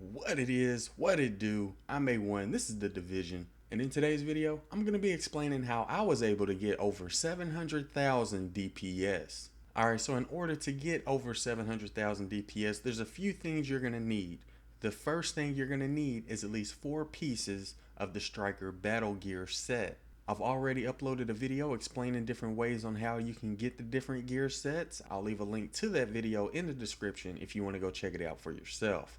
What it is, what it do. I'm A1, this is the Division, and in today's video, I'm going to be explaining how I was able to get over 700,000 DPS. Alright, so in order to get over 700,000 DPS, there's a few things you're going to need. The first thing you're going to need is at least 4 pieces of the Striker Battlegear set. I've already uploaded a video explaining different ways on how you can get the different gear sets. I'll leave a link to that video in the description if you want to go check it out for yourself.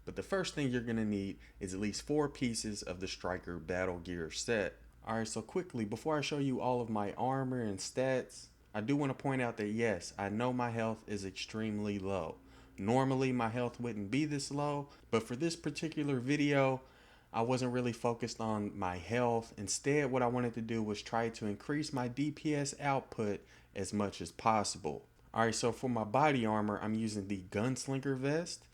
But the first thing you're going to need is at least 4 pieces of the Striker Battlegear set. Alright, so quickly, before I show you all of my armor and stats, I do want to point out that yes, I know my health is extremely low. Normally my health wouldn't be this low, but for this particular video, I wasn't really focused on my health. Instead, what I wanted to do was try to increase my DPS output as much as possible. Alright, so for my body armor, I'm using the Gunslinger vest.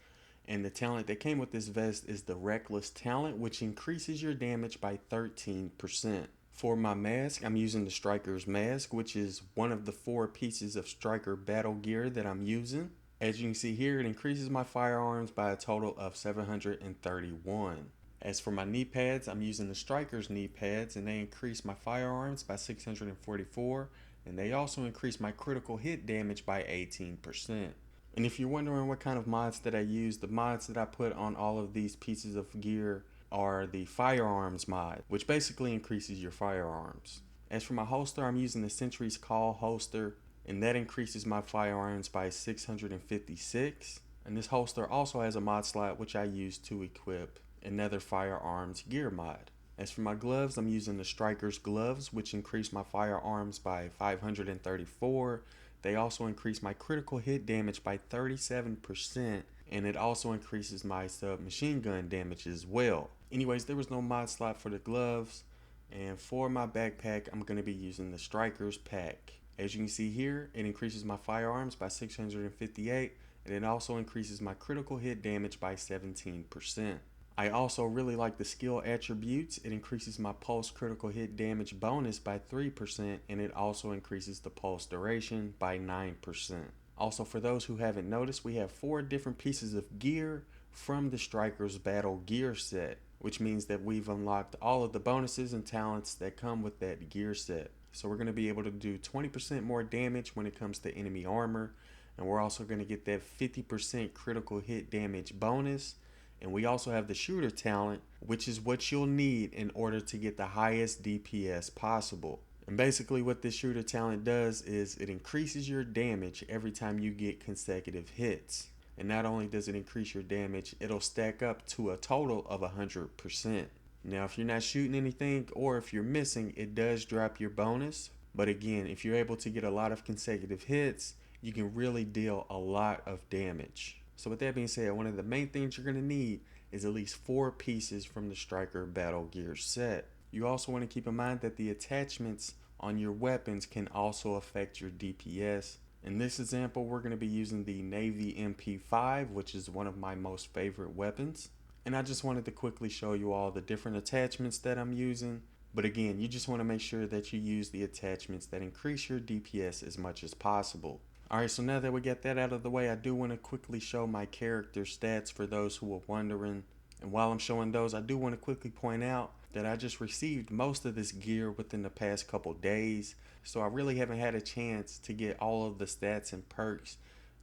And the talent that came with this vest is the Reckless talent, which increases your damage by 13%. For my mask, I'm using the Striker's mask, which is one of the 4 pieces of Striker battle gear that I'm using. As you can see here, it increases my firearms by a total of 731. As for my knee pads, I'm using the Striker's knee pads, and they increase my firearms by 644, and they also increase my critical hit damage by 18%. And if you're wondering what kind of mods that I use, the mods that I put on all of these pieces of gear are the firearms mod, which basically increases your firearms. As for my holster, I'm using the Sentry's Call holster, and that increases my firearms by 656. And this holster also has a mod slot which I use to equip another firearms gear mod. As for my gloves, I'm using the Striker's gloves, which increase my firearms by 534. They also increase my critical hit damage by 37%, and it also increases my submachine gun damage as well. Anyways, there was no mod slot for the gloves, and for my backpack, I'm going to be using the Striker's pack. As you can see here, it increases my firearms by 658, and it also increases my critical hit damage by 17%. I also really like the skill attributes. It increases my pulse critical hit damage bonus by 3%, and it also increases the pulse duration by 9%. Also, for those who haven't noticed, we have 4 different pieces of gear from the Striker's Battle Gear set, which means that we've unlocked all of the bonuses and talents that come with that gear set. So we're going to be able to do 20% more damage when it comes to enemy armor, and we're also going to get that 50% critical hit damage bonus. And we also have the shooter talent, which is what you'll need in order to get the highest DPS possible. And basically what this shooter talent does is it increases your damage every time you get consecutive hits. And not only does it increase your damage, it'll stack up to a total of 100%. Now, if you're not shooting anything or if you're missing, it does drop your bonus. But again, if you're able to get a lot of consecutive hits, you can really deal a lot of damage. So with that being said, one of the main things you're going to need is at least 4 pieces from the Striker Battle Gear set. You also want to keep in mind that the attachments on your weapons can also affect your DPS. In this example, we're going to be using the Navy MP5, which is one of my most favorite weapons. And I just wanted to quickly show you all the different attachments that I'm using. But again, you just want to make sure that you use the attachments that increase your DPS as much as possible. Alright, so now that we get that out of the way, I do want to quickly show my character stats for those who are wondering. And while I'm showing those, I do want to quickly point out that I just received most of this gear within the past couple days. So I really haven't had a chance to get all of the stats and perks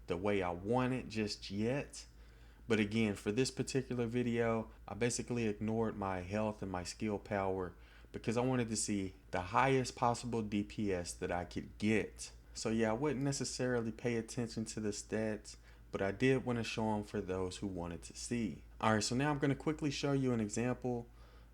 the way I want it just yet. But again, for this particular video, I basically ignored my health and my skill power because I wanted to see the highest possible DPS that I could get. So yeah, I wouldn't necessarily pay attention to the stats, but I did want to show them for those who wanted to see. Alright, so now I'm going to quickly show you an example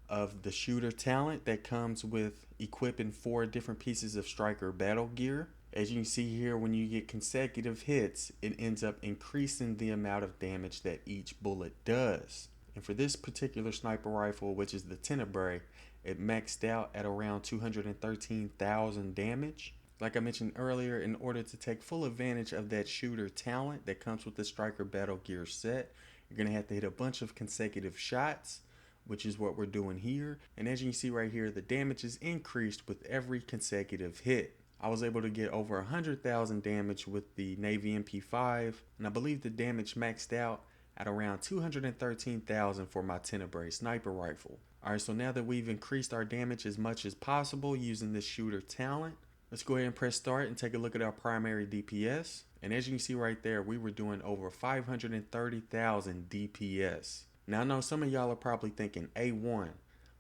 of the shooter talent that comes with equipping 4 different pieces of Striker battle gear. As you can see here, when you get consecutive hits, it ends up increasing the amount of damage that each bullet does. And for this particular sniper rifle, which is the Tenebrae, it maxed out at around 213,000 damage. Like I mentioned earlier, in order to take full advantage of that shooter talent that comes with the Striker Battle Gear set, you're going to have to hit a bunch of consecutive shots, which is what we're doing here. And as you can see right here, the damage is increased with every consecutive hit. I was able to get over 100,000 damage with the Navy MP5, and I believe the damage maxed out at around 213,000 for my tenebrae sniper rifle. Alright, so now that we've increased our damage as much as possible using this shooter talent, let's go ahead and press start and take a look at our primary DPS. And as you can see right there, we were doing over 530,000 DPS. Now I know some of y'all are probably thinking, A1,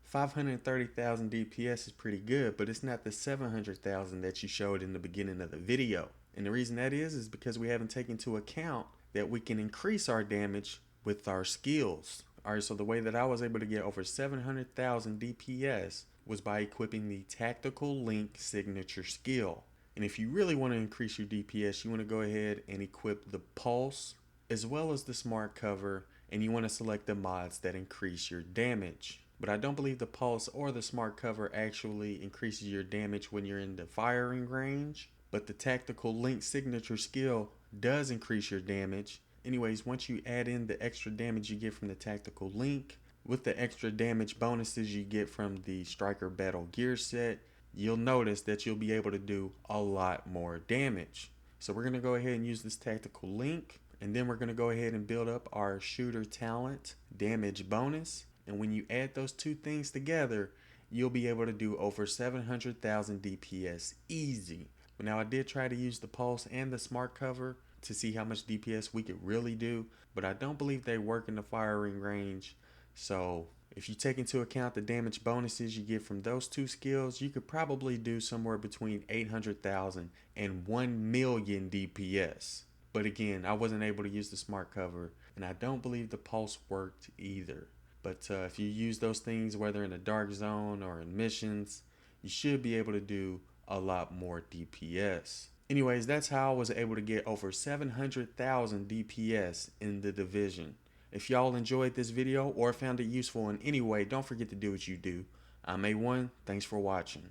530,000 DPS is pretty good, but it's not the 700,000 that you showed in the beginning of the video. And the reason that is because we haven't taken into account that we can increase our damage with our skills. Alright, so the way that I was able to get over 700,000 DPS was by equipping the Tactical Link signature skill. And if you really want to increase your DPS, you want to go ahead and equip the Pulse as well as the Smart Cover, and you want to select the mods that increase your damage. But I don't believe the Pulse or the Smart Cover actually increases your damage when you're in the firing range, but the Tactical Link signature skill does increase your damage. Anyways, once you add in the extra damage you get from the Tactical Link with the extra damage bonuses you get from the Striker Battlegear set, you'll notice that you'll be able to do a lot more damage. So we're going to go ahead and use this Tactical Link, and then we're going to go ahead and build up our shooter talent damage bonus. And when you add those two things together, you'll be able to do over 700,000 DPS easy. But now I did try to use the Pulse and the Smart Cover to see how much DPS we could really do, but I don't believe they work in the firing range. So if you take into account the damage bonuses you get from those two skills, you could probably do somewhere between 800,000 and 1 million DPS. But again, I wasn't able to use the Smart Cover, and I don't believe the Pulse worked either. But if you use those things, whether in a dark zone or in missions, you should be able to do a lot more DPS. Anyways, that's how I was able to get over 700,000 DPS in the division. If y'all enjoyed this video or found it useful in any way, don't forget to do what you do. I'm A1, thanks for watching.